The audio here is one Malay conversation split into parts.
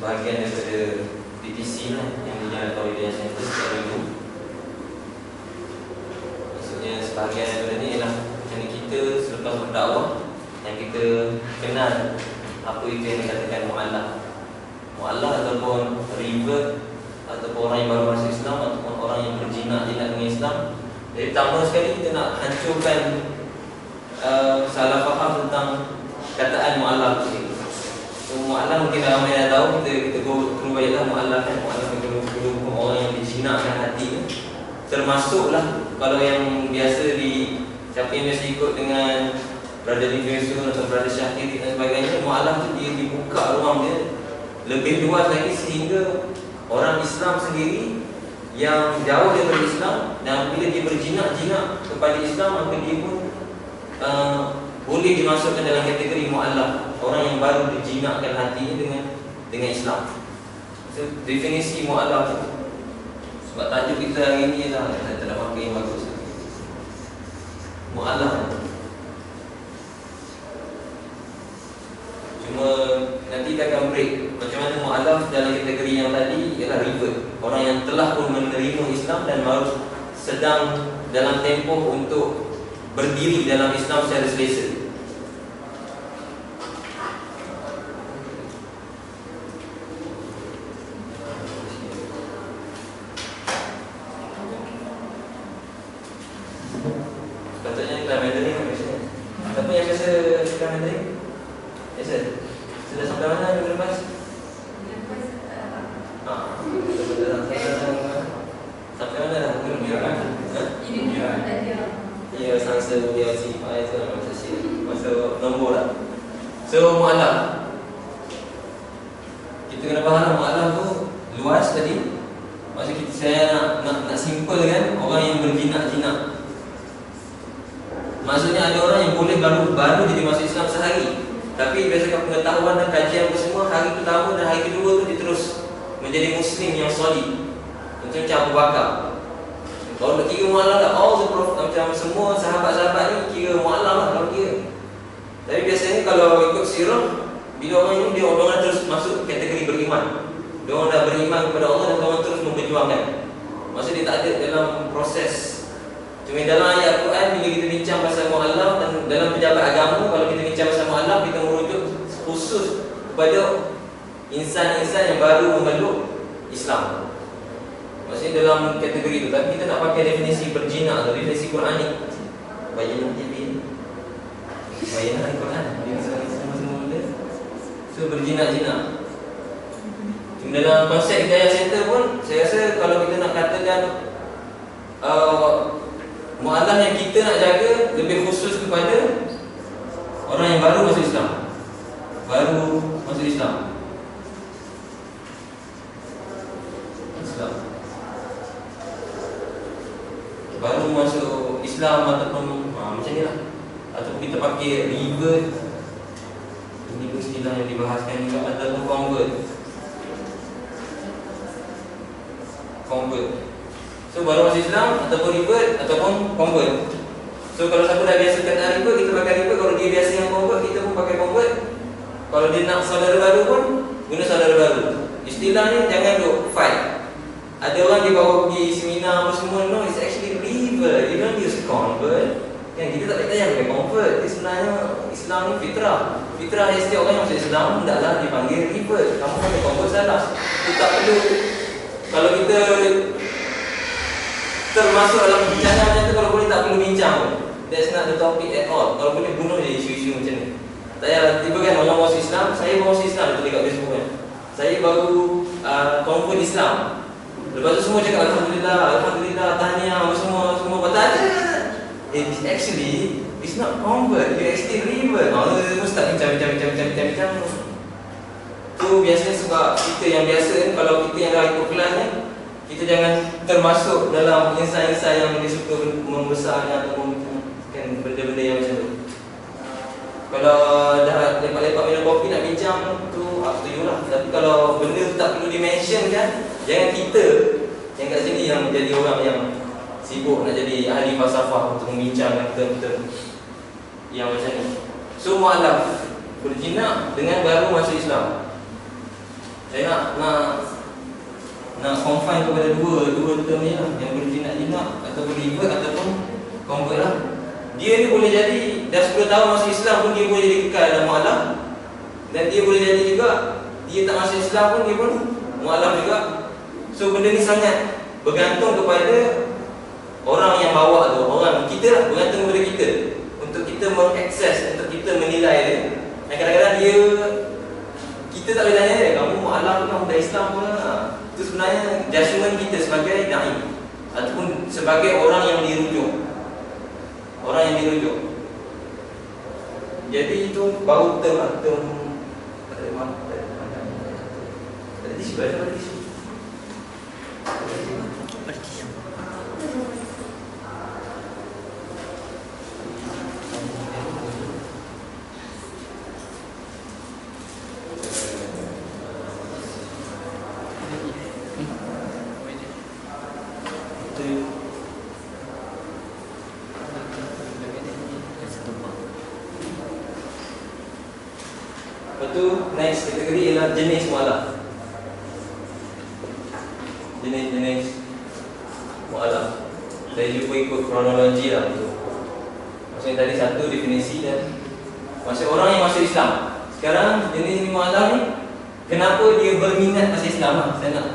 sebahagian daripada DTC lah yang dia atau Hidayah Center setiap minggu. Maksudnya sebahagian daripada ni ialah macam kita selepas berdakwah yang kita kenal apa itu yang dikatakan mu'alaf. Mu'alaf ataupun revert ataupun orang yang baru masuk Islam ataupun orang yang berjinak-jinak dengan Islam. Jadi pertama sekali kita nak hancurkan salah faham tentang kataan mu'alaf ni. So mu'alaf mungkin ramai dah tahu, kita go through baiklah mu'alaf kan. Mu'alaf itu orang yang dijinakkan hati. Termasuklah kalau yang biasa siapa yang biasa ikut dengan Brother Livingston atau Brother Syakir dan sebagainya, mu'alaf tu dia dibuka ruang dia lebih luas lagi sehingga orang Islam sendiri yang jauh daripada Islam dan bila dia berjinak-jinak kepada Islam, maka dia pun boleh dimasukkan dalam kategori mu'alaf, orang yang baru dijinakkan hatinya dengan Islam. So definisi mu'alaf tu, sebab tajuk kita hari ni lah, tak ada pakai yang bagus. Mu'alaf cuma nanti kita akan break macam mana mu'alaf dalam kategori yang tadi ialah revert, orang yang telah pun menerima Islam dan baru sedang dalam tempoh untuk berdiri dalam Islam secara selesa. Sepatutnya Islam Mandarin kan biasanya. Siapa yang biasa Islam Mandarin? Biasa? Sudah sampai mana minggu lepas? Sampai mana dah? Ya, sansa dia sifat itu masa nombor lah. So mu'alaf, kita kena faham mu'alaf tu luas tadi. Maksud kita, saya nak simple kan, orang yang berjinak-jinak. Maksudnya ada orang yang boleh baru jadi masuk Islam sehari, tapi berdasarkan pengetahuan dan kajian apa semua, hari pertama dan hari kedua tu dia terus menjadi Muslim yang solid. Macam Abu Bakar. Kalau nak kira mu'alaf lah, all the prophet, macam semua sahabat-sahabat ni kira mu'alaf lah kalau kira. Tapi biasanya kalau ikut sirah, bila orang ini dia orang terus masuk kategori beriman. Dia orang dah beriman kepada Allah dan orang terus memperjuangkan. Maksud dia tak ada dalam proses. Cuma dalam ayat Al-Quran bila kita bincang pasal mu'alaf dan dalam pejabat agama, kalau kita bincang pasal mu'alaf, kita merujuk khusus kepada insan-insan yang baru memeluk Islam. Maksudnya dalam kategori itu. Tapi kita nak pakai definisi berjinak atau definisi Quranik. Bayanah TV, bayanah Al-Quran, dia semua benda. So berjinak-jinak. Cuma dalam konsep Hidayah Center pun, saya rasa kalau kita nak katakan mu'alaf yang kita nak jaga lebih khusus kepada orang yang baru masuk Islam. Baru masuk Islam. Baru masuk Islam ataupun macam ni lah. Ataupun kita pakai revert. Ini pun istilah yang dibahaskan juga. Ataupun convert. So baru masuk Islam ataupun revert ataupun convert. So kalau siapa dah biasa kata revert, kita pakai revert. Kalau dia biasa yang convert, kita pun pakai convert. Kalau dia nak saudara baru pun guna saudara baru. Istilah ni jangan duk fight. Ada orang dia bawa pergi seminar apa semua, no, it's actually revert. You don't use convert. Kan kita tak payah pakai convert. Dia sebenarnya Islam ni fitrah. Fitrah yang setiap orang yang masuk Islam hendaklah dipanggil revert. Kamu pakai convert salah. Kita tak perlu. Kalau kita termasuk dalam bincang macam tu, kalau boleh tak perlu bincang pun. That's not the topic at all. Kalau boleh bunuh je isu-isu macam ni. Tak payah tiba kan orang masuk Islam. Saya baru masuk Islam, dia tulis kat Facebook kan. Saya baru convert Islam. Lepas tu semua cakap Alhamdulillah, tahniah, semua batal. Actually, it's not convert, you actually revert. Dia start bincang. Tu biasanya sebab kita yang biasa kan, kalau kita yang dah ikut kelas kan, kita jangan termasuk dalam insan-insan yang dia suka membesarkan atau kan benda-benda yang macam tu. Kalau dah lepak-lepak minum kopi nak bincang tu up to you lah. Tapi kalau benda tu tak perlu di-mention kan, jangan kita yang kat sini yang menjadi orang yang sibuk nak jadi ahli falsafah untuk membincangkan term-term yang macam ni. So mu'alaf berjinak dengan baru masuk Islam. Saya nak confine kepada dua term ni lah, yang berjinak-jinak atau beriver ataupun convert lah. Dia ni boleh jadi dah 10 tahun masuk Islam pun dia boleh jadi kekal dalam mu'alaf. Dan dia boleh jadi juga dia tak masuk Islam pun dia pun mu'alaf juga. So benda ni sangat bergantung kepada orang yang bawa tu, orang kita lah, bergantung kepada kita untuk kita mengakses, untuk kita menilai dia. Dan kadang-kadang kita tak boleh tanya dia, kamu mu'alaf ke, kamu dah Islam ke? Itu sebenarnya judgement kita sebagai da'i ataupun sebagai orang yang dirujuk. Orang yang dirujuk. Jadi itu baru term lah, term ada tisu, ada tisu. Lepas tu next kategori ialah jenis mu'alaf. Jenis mu'alaf. Saya cuba ikut kronologi lah tu. Maksudnya tadi satu definisi dan maksud orang yang masuk Islam. Sekarang jenis mu'alaf ni, kenapa dia berminat masuk Islam lah? Saya nak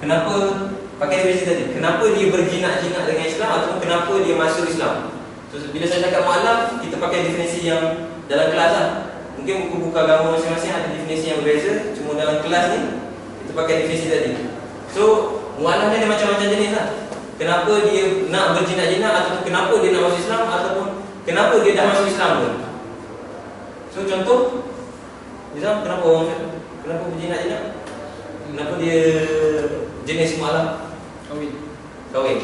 kenapa pakai definisi tadi, kenapa dia berjinak-jinak dengan Islam ataupun kenapa dia masuk Islam. So bila saya cakap mu'alaf, kita pakai definisi yang dalam kelas lah. Mungkin buku-buku agama masing-masing ada definisi yang berbeza. Cuma dalam kelas ni kita pakai definisi tadi. So mu'alaf ni ada macam-macam jenis lah. Kenapa dia nak berjinak-jinak, ataupun kenapa dia nak masuk Islam, ataupun kenapa dia dah masuk Islam pun. So contoh Islam, kenapa orang cakap, kenapa berjinak-jinak, kenapa dia jenis mu'alaf? Kahwin.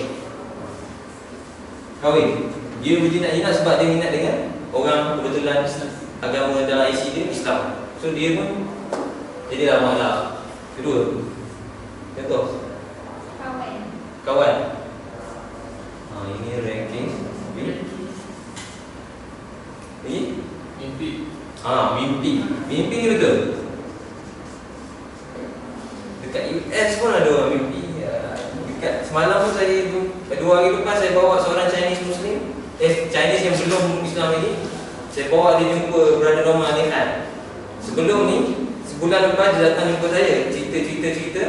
Dia berjinak-jinak sebab dia minat dengan orang kebetulan agama dalam IC dia Islam. So dia pun jadilah mu'alaf. Kedua, contoh kawan. Ini ranking. Ini mimpi. Mimpi ni betul. Dekat US pun ada orang mimpi. Dekat semalam pun saya 2 hari lepas saya bawa seorang Chinese Muslim, Chinese yang belum Islam lagi. Saya bawa dia jumpa Brother Norman Alihan. Sebelum ni, sebulan lepas dia datang jumpa saya, cerita.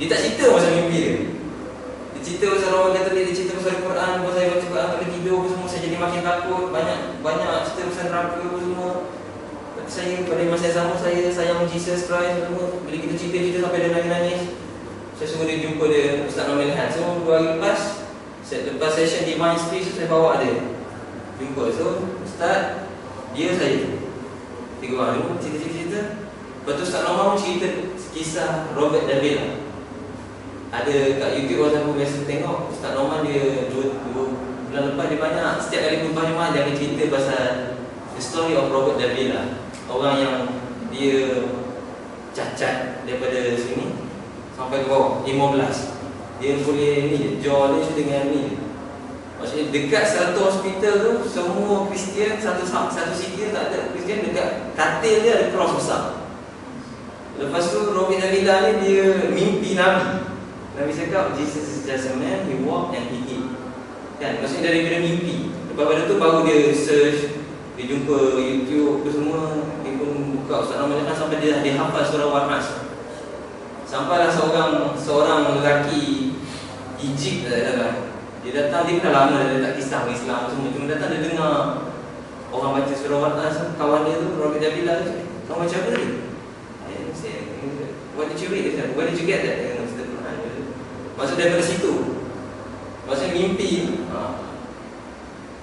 Dia tak cerita pasal mimpi dia. Dia cerita pasal orang kata dia cerita pasal Al-Quran, pasal saya baca Quran pada tidur semua, saya jadi makin takut. Banyak cerita pasal neraka semua. Tapi saya pada masa yang sama saya sayang Jesus Christ semua. Bila kita cerita sampai dia nangis-nangis, saya suruh dia jumpa dia Ustaz Norman Alihan. So 2 hari lepas session di Mind Speech, saya bawa dia jumpa. So Ustaz, dia saya 3 orang dulu cerita. Lepas tu Ustaz Norman cerita kisah Robert Davila. Ada kat YouTube orang siapa biasa tengok. Ustaz Norman dia 2 bulan lepas dia banyak, setiap kali kumpul jemaah dia akan cerita pasal the story of Robert Davila. Orang yang dia cacat daripada sini sampai ke bawah 15. Dia boleh ni, jaw dia dengan ni. Maksudnya dekat satu hospital tu semua Kristian, satu sisi tak ada Kristian, dekat katil dia ada cross besar. Lepas tu Robert Davila ni dia mimpi Nabi. Nabi cakap Jesus is just a man, he walk and he eat. Kan, maksudnya daripada mimpi. Lepas pada tu baru dia search, dia jumpa YouTube ke semua, dia pun buka Ustaz Norman Alihan sampai dia hafal surah Waras. Sampailah seorang lelaki Egypt dia datang, dia dah lama dia tak kisah Islam semua. Cuma datang dia dengar orang baca surah Waras, kawan dia tu Robert Davila tu, kamu baca apa tadi? What did you read? Where did you get that? Maksud daripada situ. Maksudnya mimpi.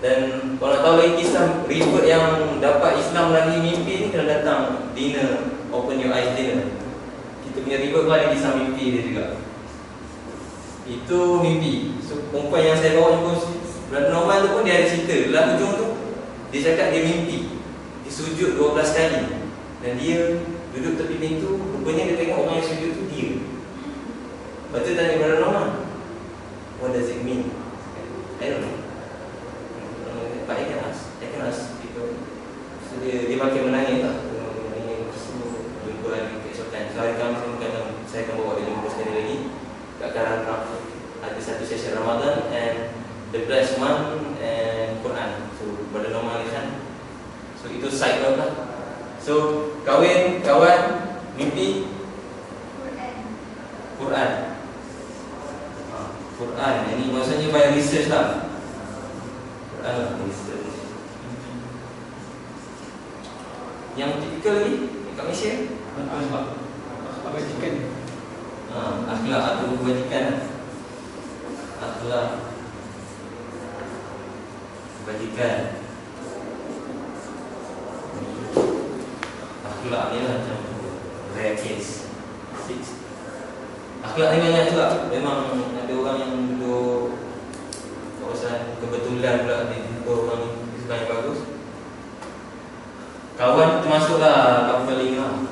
Dan kalau nak tahu lagi kisah revert yang dapat Islam lagi mimpi ni, kena datang dinner, Open Your Eyes dinner. Kita punya revert pun ada kisah mimpi dia juga. Itu mimpi. So perempuan yang saya bawa pun Brother Norman tu pun dia ada cerita. Dalam hujung tu dia cakap dia mimpi, dia sujud 12 kali. Dan dia duduk tepi pintu, rupanya dia tengok orang yang sujud tu dia. Lepas tu tanya Brother Norman, what does it mean? I don't know. But I can ask people. So dia makin menangis tak? Menangis, jumpa lagi keesokan. the best one and Quran. So pada normal kan. So itu side lah. So kahwin, kawan, mimpi Quran. Quran. Ini maksudnya banyak research lah. Quran lah research. Yang tipikal lagi kat Malaysia kebajikan. Akhlak atau kebajikan. Akhlak kebajikan. Akhlak ni lah macam rare case. Akhlak ni banyak juga. Memang ada orang yang duduk kawasan kebetulan pula dia jumpa orang Islam yang bagus. Kawan termasuklah coupling lah.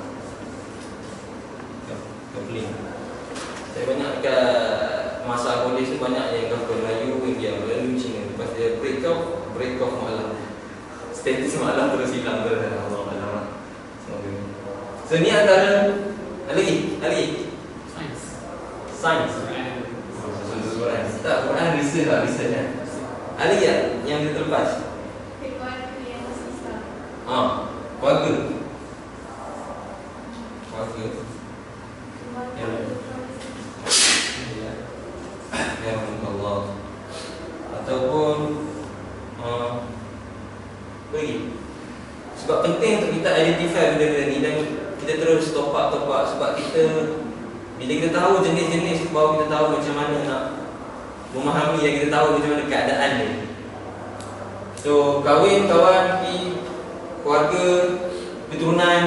Coupling. Saya banyak kat masa college tu banyak yang couple Melayu, yang Melayu, Cina. Lepas dia break off malam. Status malam terus hilang ke Allah malam. So ni antara lagi Sains. Tak, Quran research lah, research kan. Ada tak yang dia terlepas? Keluarga. Ya Allah. Ataupun lagi. Sebab penting untuk kita identify benda-benda ni dan kita terus top up sebab kita bila kita tahu jenis-jenis baru kita tahu macam mana nak memahami yang kita tahu macam mana keadaan dia. So kahwin, kawan, keluarga, keturunan.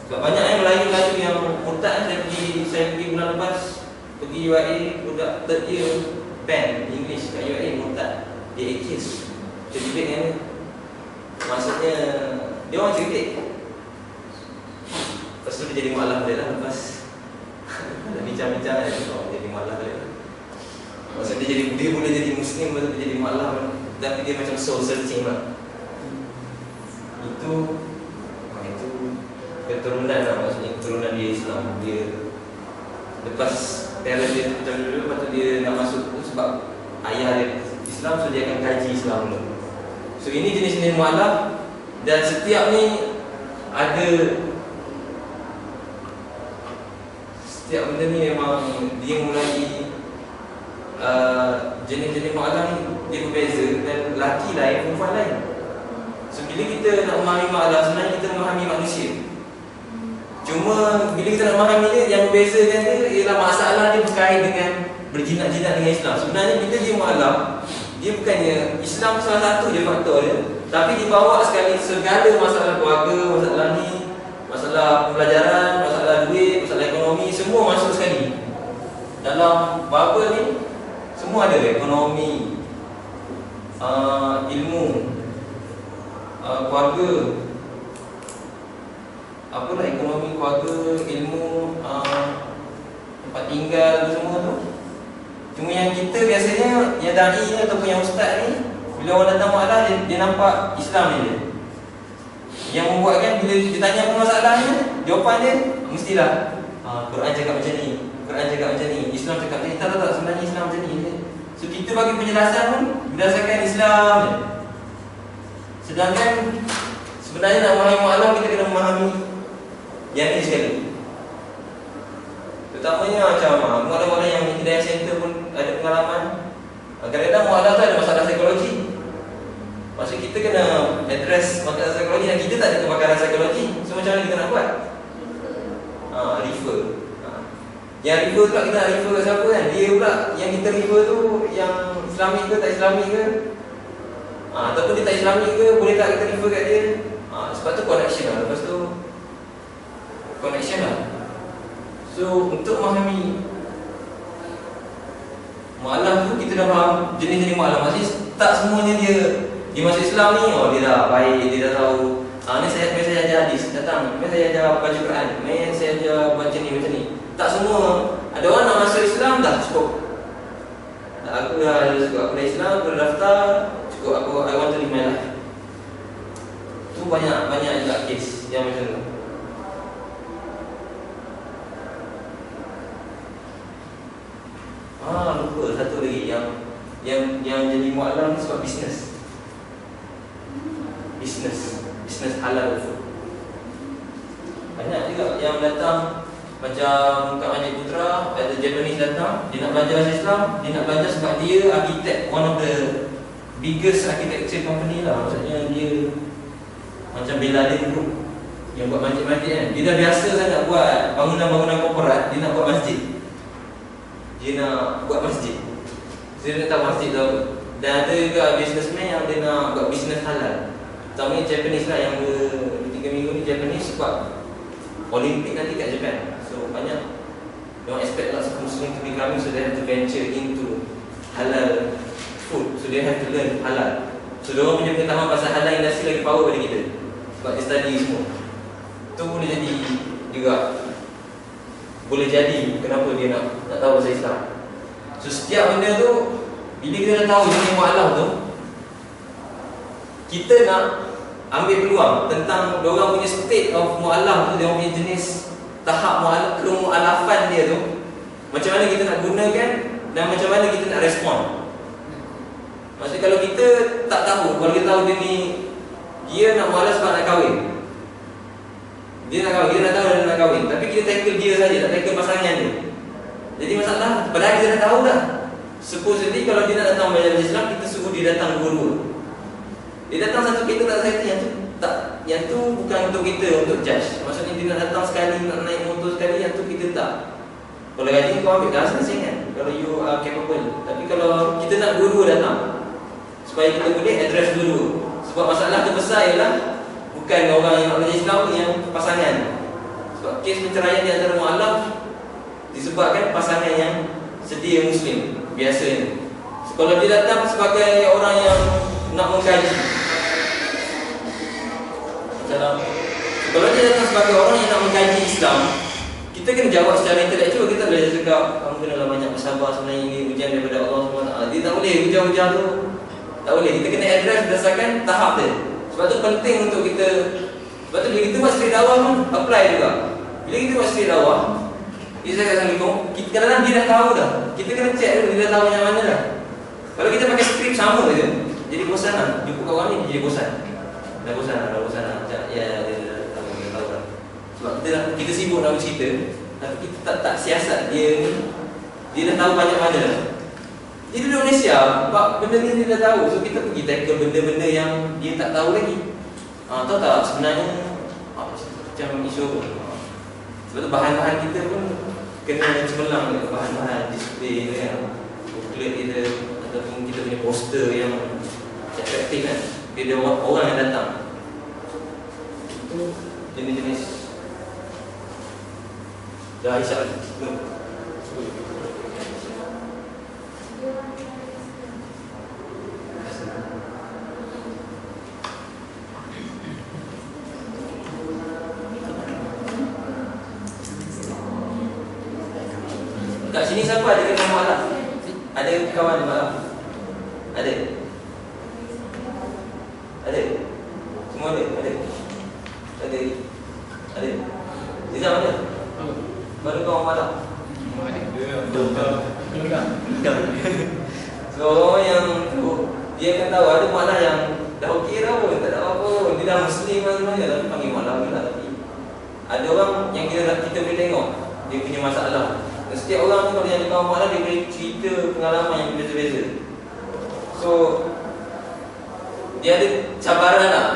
Sebab banyak Melayu-Melayu yang murtad. Saya pergi bulan lepas, pergi UIA, budak third year band English kat UIA murtad. Dia atheist. Cerdik kan. Maksudnya dia orang cerdik. Lepas tu dia jadi mu'alaf dia lah. Lepas dah bincang-bincang dia jadi mu'alaf dia lah. Maksudnya dia boleh jadi Muslim, lepas tu dia jadi mu'alaf. Tapi dia macam soul searching lah. Itu keturunan lah, maksudnya keturunan dia Islam. Dia lepas parents dia macam dulu, lepas tu dia nak masuk sebab ayah dia Islam, so dia akan kaji Islam dulu. So ini jenis-jenis mu'alaf. Dan setiap ni ada, setiap benda ni memang dia mulai jenis-jenis mu'alaf ni dia berbeza. Dan lelaki lain, perempuan lain. So bila kita nak memahami mu'alaf, sebenarnya kita memahami manusia. Cuma bila kita nak memahami dia, yang membezakan dia ialah masalah dia berkait dengan berjinak-jinak dengan Islam. Sebenarnya bila dia mu'alaf, dia bukannya Islam salah satu je faktor dia, tapi dibawa sekali segala masalah keluarga, masalah ni, masalah pembelajaran, masalah duit, masalah ekonomi, semua masuk sekali. Dalam bubble ni semua ada, ekonomi, ilmu, keluarga, apalah ekonomi, keluarga, ilmu, tempat tinggal tu semua tu. Cuma yang kita biasanya, yang da'i ni ataupun yang ustaz ni, bila orang datang mu'alaf dia nampak Islam ni dia. Yang membuatkan bila ditanya apa masalahnya, jawapan dia mestilah Quran cakap macam ni, Quran cakap macam ni, Islam cakap macam ni. Tak, sebenarnya Islam macam ni. So kita bagi penjelasan pun berdasarkan Islam je. Sedangkan sebenarnya nak memahami mu'alaf, kita kena memahami yang ni sekali. Terutamanya macam mu'alaf-mu'alaf yang Hidayah Center pun ada pengalaman. Kadang-kadang mu'alaf tu ada masalah psikologi. Maksud kita kena address masalah psikologi dan kita tak ada kebakaran psikologi. So macam mana kita nak buat? Refer. Yang refer pula kita nak refer kat siapa kan? Dia pula yang kita refer tu yang Islamik ke tak Islamik ke? Ataupun dia tak Islamik ke, boleh tak kita refer kat dia? Sebab tu connection lah. Lepas tu connection lah. So untuk memahami mu'alaf tu, kita dah faham jenis-jenis mu'alaf. Maksudnya tak semuanya dia masuk Islam ni, dia dah baik, dia dah tahu. Ni saya ajar hadis, datang. Ni saya ajar baca Quran. Ni saya ajar baca ni macam ni. Tak semua. Ada orang nak masuk Islam dah cukup. Aku dah Islam, aku dah daftar, cukup aku I want to live my life. Tu banyak juga kes yang macam tu. Lupa satu lagi yang jadi mu'alaf ni sebab bisnes. Bisnes halal food. Banyak juga yang datang macam Kak Majid Putra, ada Japanese datang, dia nak belajar bahasa Islam, dia nak belajar sebab dia arkitek, one of the biggest architecture company lah. Maksudnya dia macam Bin Laden Group yang buat masjid-masjid kan. Dia dah biasa sangat buat bangunan-bangunan korporat, dia nak buat masjid. Dia nak buat masjid. Dia nak tahu masjid tu apa. Dan ada juga businessman yang dia nak buat bisnes halal. Terutamanya Japanese lah, yang 2-3 minggu ni Japanese sebab Olimpik nanti kat Japan. So banyak don't expect lots of Muslims to be coming, so they have to venture into halal food. So they have to learn halal. So diorang punya pengetahuan pasal halal industri lagi power pada kita sebab dia study semua. Tu boleh jadi juga, boleh jadi kenapa dia nak tahu bahasa Islam. So setiap benda tu, bila kita dah tahu jenis mu'alaf tu, kita nak ambil peluang tentang diorang punya state of mu'alaf tu, diorang punya jenis tahap kemu'alafan dia tu, macam mana kita nak gunakan dan macam mana kita nak respon. Maksudnya kalau kita tak tahu, kalau kita tahu dia nak mu'alaf sebab nak kahwin, dia nak tahu dia nak kahwin, tapi kita tackle dia saja, tak tackle pasangan dia, jadi masalah. Padahal kita dah tahu dah. Supposedly kalau dia nak datang belajar Islam, kita suruh dia datang dua-dua. Dia datang satu, kita tak sakit, yang tu bukan untuk kita untuk judge. Maksudnya dia nak datang sekali, nak naik motor sekali, yang tu kita tak. Kalau gaji kau ambil dah selesai kan, kalau you are capable. Tapi kalau kita nak dua-dua datang, supaya kita boleh address dua-dua. Sebab masalah terbesar ialah bukan orang yang nak belajar Islam, yang pasangan. Sebab kes perceraian di antara mu'alaf disebabkan pasangan yang sedia Muslim biasanya. So, kalau dia datang sebagai orang yang nak mengkaji, kalau dia datang sebagai orang yang nak mengkaji Islam, kita kena jawab secara intelektual. Kita boleh cakap, kamu kenalah banyak bersabar, sebenarnya ini ujian daripada Allah SWT. Dia tak boleh ujian-ujian tu, tak boleh. Kita kena address berdasarkan tahap dia. Sebab tu penting untuk kita. Sebab tu bila kita buat street dakwah pun apply juga. Bila kita buat street dakwah, dia cakap Assalamualaikum, kita kadang-kadang dia dah tahu dah. Kita kena check dulu, dia dah tahu macam mana dah. Kalau kita pakai skrip sama je, jadi bosan lah. Jumpa kawan ni jadi bosan. Dah bosan lah. Ya, dia tahu dah. Sebab kita sibuk nak bercerita, tapi kita tak siasat dia ni. Dia dah tahu banyak mana dah. Dia duduk Malaysia, sebab benda ni dia dah tahu. So kita pergi tackle benda-benda yang dia tak tahu lagi. Tahu tak sebenarnya macam isu apa? Sebab tu bahan-bahan kita pun kena cemerlang dengan bahan-bahan display kan, booklet kita ataupun kita punya poster yang atraktif kan. Dia ada orang yang datang. Itu jenis-jenis. Dah isyak lagi. Kat sini siapa ada kenal mu'alaf? Ada kawan mu'alaf? Ada? Ada? Semua ada? Ada? Ada? Zizam ada? Baru kau mu'alaf? So orang yang tu, dia akan tahu ada mu'alaf yang dah okey dah pun, tak ada apa-apa, dia dah Muslim lah sebenarnya, tapi panggil mu'alaf je lah. Tapi ada orang yang kita boleh tengok dia punya masalah. Setiap orang tu kalau yang dia kawan mu'alaf, dia boleh cerita pengalaman yang berbeza-beza. So dia ada cabaran lah.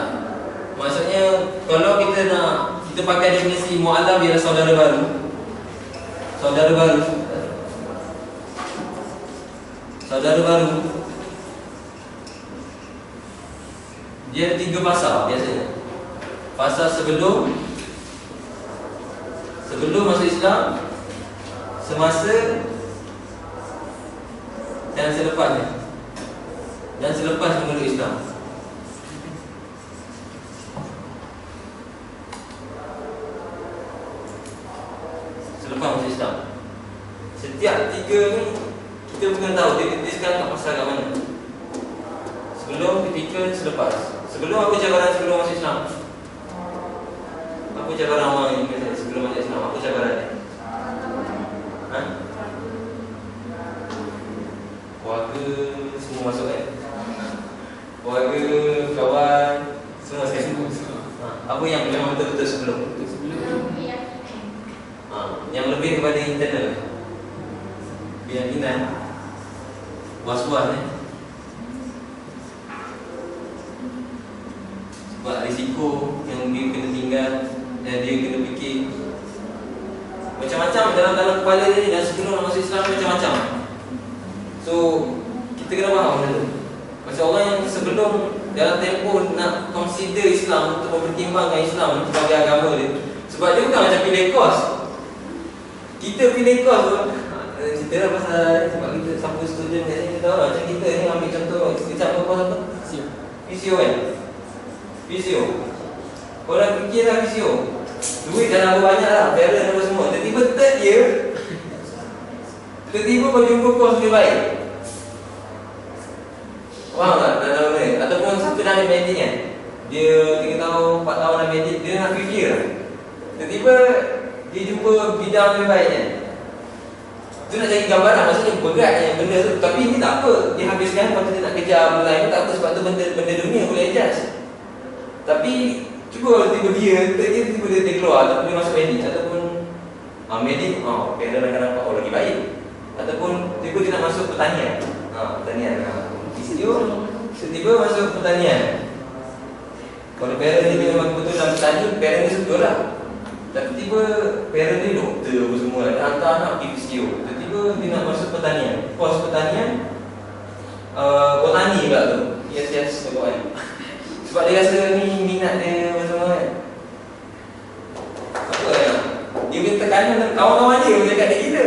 Maksudnya kalau kita pakai definisi mu'alaf, dia adalah saudara baru. Saudara baru dia ada 3 fasa biasanya. Fasa sebelum masuk Islam, semasa, dan selepasnya, dan selepas memeluk Islam. Selepas masuk Islam. Setiap 3 ni kita bukan tahu dia sekarang tak pasal kat mana. Sebelum, ketika, selepas. Sebelum apa cabaran sebelum masuk Islam? Apa cabaran orang yang kata sebelum masuk Islam? Apa cabaran dia? semua masuk kan. Keluarga, kawan, semua sekali. Apa yang memang betul-betul sebelum? Yang lebih kepada internal, keyakinan, was-was sebab risiko yang dia kena tinggal dan dia kena fikir macam-macam dalam kepala dia ni. Dan sebelum nak masuk Islam macam-macam. So kita kena faham benda tu. Macam orang yang sebelum dalam tempoh nak consider Islam, untuk mempertimbangkan Islam sebagai agama dia, sebab dia bukan macam pilih kos. Kita pilih kos tu cerita lah pasal sebab kita sampai student kat sini, kita tahu lah macam kita ni ambil contoh kecap kos apa? PCO kan? PCO. Korang fikir lah PCO, duit dah nambah banyak lah, parent apa semua. Tiba-tiba third year, tiba-tiba kau jumpa kos lebih baik. Faham tak? Dalam ni ataupun satu dah ambil medik kan, dia 3 tahun, 4 tahun dah medik, dia nak fikir lah. Tiba-tiba dia jumpa bidang lebih baik kan. Tu nak cari gambaran, maksudnya berat yang benda tu. Tapi ini tak apa, dia habiskan, lepas tu dia nak kejar benda lain, tak apa. Sebab tu benda dunia boleh adjust. Tapi cuba kalau tiba dia tiba-tiba dia keluar, ataupun dia masuk medik, ataupun medik, dia akan nampak lagi baik. Ataupun tiba dia nak masuk pertanian, pertanian tiba-tiba masuk pertanian. Kalau parent dia memang betul dalam petani, parent dia suka lah. Tapi tiba parent dia doktor apa semua, nak hantar anak pergi physio. Tiba-tiba dia nak masuk pertanian, kos pertanian, botani pula tu. Yes, kawan. Sebab dia rasa ni minat dia apa semua kan. Apa ya? Dia punya tekanan kawan-kawan dia macam kat kita.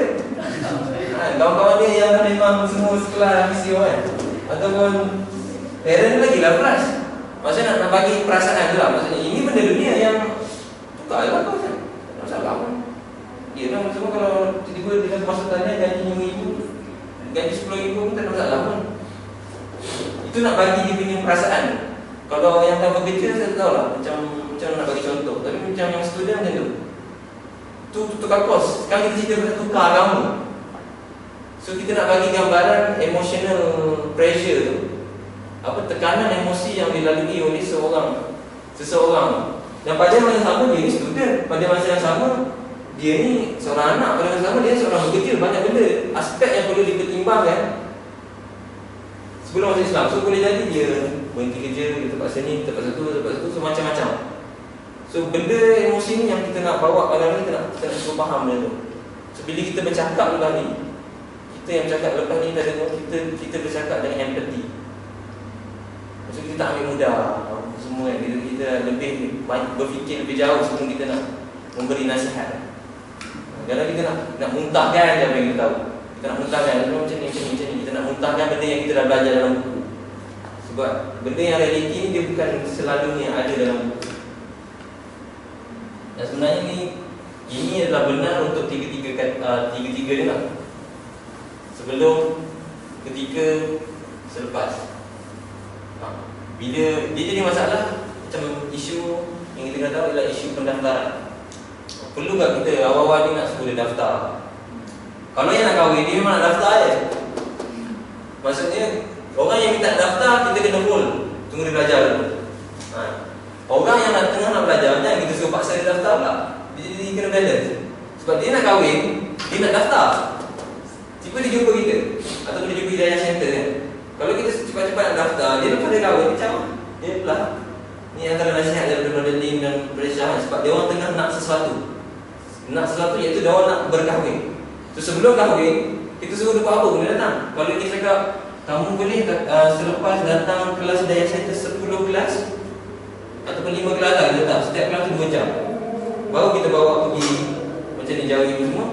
Kawan-kawan dia yang memang semua sekolah physio kan. Ataupun parent lagi lah plus. Maksudnya nak bagi perasaan tu lah. Maksudnya ini benda dunia yang tukar je lah kau macam. Tak masalah pun. Ya lah semua kalau tiba-tiba dia masuk tanya gaji RM5,000, gaji RM10,000 pun tak ada masalah pun. Itu nak bagi dia punya perasaan. Kalau yang tak bekerja saya tahu lah macam nak bagi contoh. Tapi macam yang student macam tu tukar kos. Sekarang kita cerita pasal tukar agama. So kita nak bagi gambaran emotional pressure tu, apa tekanan emosi yang dilalui oleh seseorang. Dan pada masa yang sama dia ni student, pada masa yang sama dia ni seorang anak, pada masa yang sama dia seorang bekerja. Banyak benda, aspek yang perlu dipertimbangkan sebelum masuk Islam. So boleh jadi dia berhenti kerja, dia terpaksa ni, terpaksa tu, so macam-macam. So benda emosi ni yang kita nak bawa pada ni, kita nak cuba faham benda tu. So bila kita bercakap lepas ni, kita yang bercakap lepas ni, kita bercakap dengan empathy. Maksud kita tak ambil mudah semua kan. Kita lebih berfikir lebih jauh sebelum kita nak memberi nasihat. Kadang kita nak muntahkan je apa yang kita tahu. Kita nak muntahkan macam ni. Kita nak muntahkan benda yang kita dah belajar dalam buku. Sebab benda yang realiti ni dia bukan selalunya ada dalam buku. Dan sebenarnya ini adalah benar untuk tiga-tiga dia lah. Sebelum, ketika, selepas. Bila dia jadi masalah, macam isu yang kita kena tahu adalah isu pendaftaran. Perlu tak kita awal-awal ni nak suruh dia daftar? Kalau yang nak kahwin, dia memang nak daftar je. Maksudnya, orang yang minta daftar, kita kena hold. Tunggu dia belajar dulu. Orang yang tengah nak belajar, jangan kita suruh paksa dia daftar pula. Dia kena balance. Sebab dia nak kahwin, dia nak daftar. Tiba dia jumpa kita, ataupun dia jumpa Hidayah Center kan. Kalau kita cepat-cepat nak daftar, dia lepas dia kahwin, macam dia pula. Ni antara nasihat daripada Lin dan Malaysia. Sebab dia orang tengah nak sesuatu. Nak sesuatu iaitu dia orang nak berkahwin. So sebelum kahwin, kita suruh dia buat apa pun dia datang. Kalau dia cakap, kamu boleh selepas datang kelas Hidayah Center 10 kelas ataupun 5 kelas lah, dia datang. Setiap kelas tu 2 jam. Baru kita bawa pergi macam ni jauh ini semua.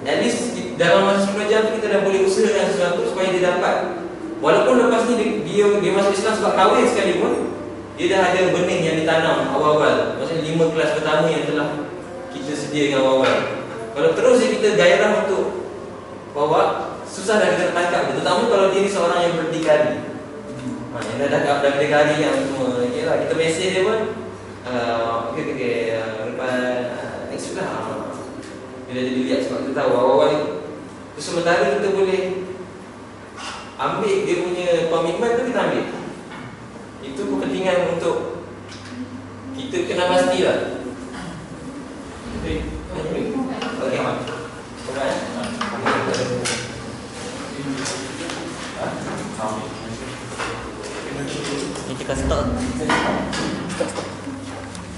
At least dalam masa 10 jam tu kita dah boleh usahakan sesuatu supaya dia dapat. Walaupun lepas ni dia masuk Islam sebab kahwin sekalipun, dia dah ada benih yang ditanam awal-awal. Maksudnya 5 kelas pertama yang telah kita sediakan awal-awal. Kalau terus kita gairah untuk bawa, susah dah kita tangkap dia. Terutama kalau dia ni seorang yang berdikari. Yang dah tangkap dah berdikari yang semua. Yalah, kita mesej dia pun okay, lepas next week lah. Dia dah jadi lihat sebab kita tahu awal-awal ni. Sementara kita boleh ambil dia punya komitmen tu, kita ambil. Itu kepentingan untuk kita kena pastilah